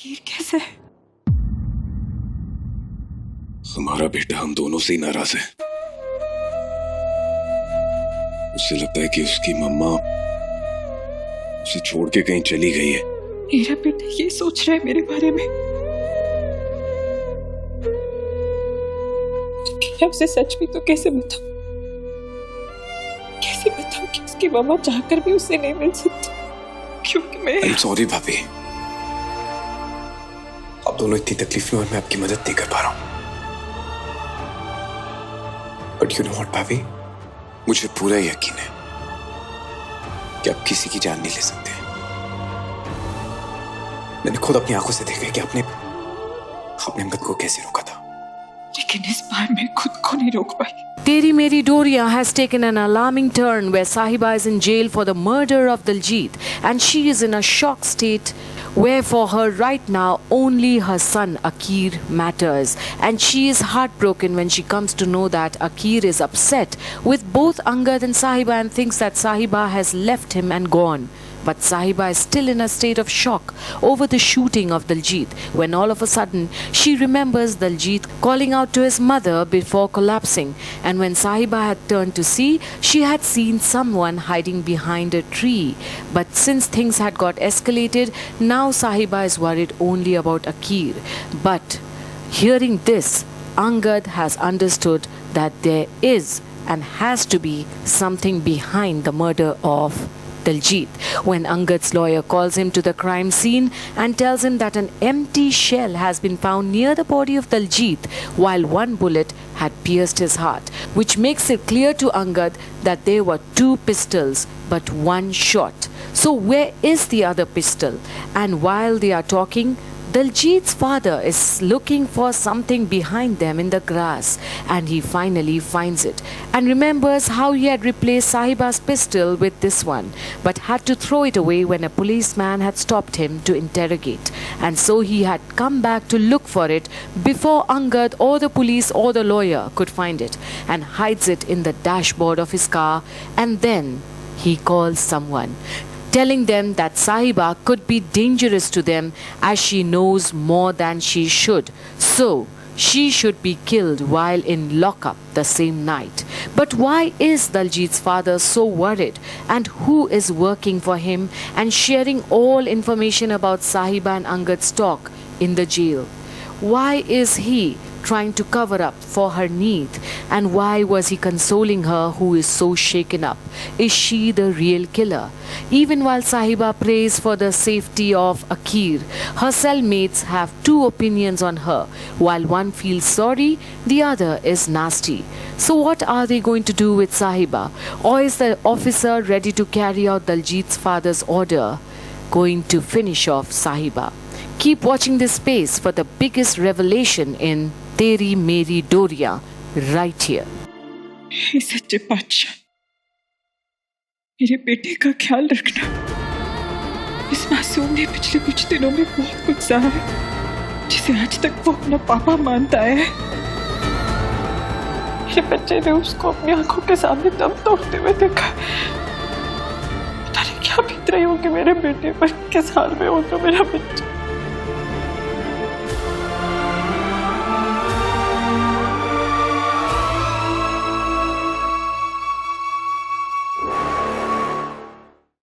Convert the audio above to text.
अकीर कैसे है? हमारा बेटा हम दोनों से ही नाराज है। उसे लगता है कि उसकी मम्मा उसे छोड़ के कहीं चली गई है। मेरा बेटा ये सोच रहा है मेरे बारे में कि मैं उसे सच भी तो कैसे बताऊं कि उसकी मम्मा चाहकर भी उसे नहीं मिल सकती, क्योंकि मैं सॉरी भाभी, आप दोनों इतनी तकलीफ में और मैं आपकी मदद नहीं कर पा रहा हूं। बट यू नो व्हाट भाभी, मुझे पूरा यकीन है कि आप किसी की जान नहीं ले सकते। मैंने खुद अपनी आंखों से देखा है कि आपने अंगद को कैसे रोका था, लेकिन इस बार मैं खुद को नहीं रोक पाई। Teri Meri Doria has taken an alarming turn where Sahiba is in jail for the murder of Diljit, and she is in a shocked state where for her right now only her son Akir matters, and she is heartbroken when she comes to know that Akir is upset with both Angad and Sahiba and thinks that Sahiba has left him and gone. But Sahiba is still in a state of shock over the shooting of Diljit when all of a sudden she remembers Diljit calling out to his mother before collapsing, and when Sahiba had turned to see, she had seen someone hiding behind a tree. But since things had got escalated, now Sahiba is worried only about Akir. But hearing this, Angad has understood that there is and has to be something behind the murder of Diljit. When Angad's lawyer calls him to the crime scene and tells him that an empty shell has been found near the body of Diljit while one bullet had pierced his heart, which makes it clear to Angad that there were two pistols but one shot. So where is the other pistol? And while they are talking, Diljit's father is looking for something behind them in the grass, and he finally finds it and remembers how he had replaced Sahiba's pistol with this one, but had to throw it away when a policeman had stopped him to interrogate, and so he had come back to look for it before Angad or the police or the lawyer could find it, and hides it in the dashboard of his car, and then he calls someone, telling them that Sahiba could be dangerous to them as she knows more than she should. So, she should be killed while in lockup the same night. But why is Diljit's father so worried, and who is working for him and sharing all information about Sahiba and Angad's talk in the jail? Why is he trying to cover up for her need, and why was he consoling her who is so shaken up? Is she the real killer? Even while Sahiba prays for the safety of Akir, her cellmates have two opinions on her. While one feels sorry, the other is nasty. So what are they going to do with Sahiba? Or is the officer ready to carry out Diljit's father's order, going to finish off Sahiba? Keep watching this space for the biggest revelation in Teri Meri Doria right here. हे सच्चे बादशाह, मेरे बेटे का ख्याल रखना। इस मासूम ने पिछले कुछ दिनों में बहुत कुछ सहा है, जिसे आज तक वो अपना पापा मानता है। मेरे बच्चे ने उसको अपनी आंखों के सामने दम तोड़ते हुए देखा। पता नहीं क्या बीत रही होगी मेरे बेटे पर, किस हाल में होगा मेरा बच्चा।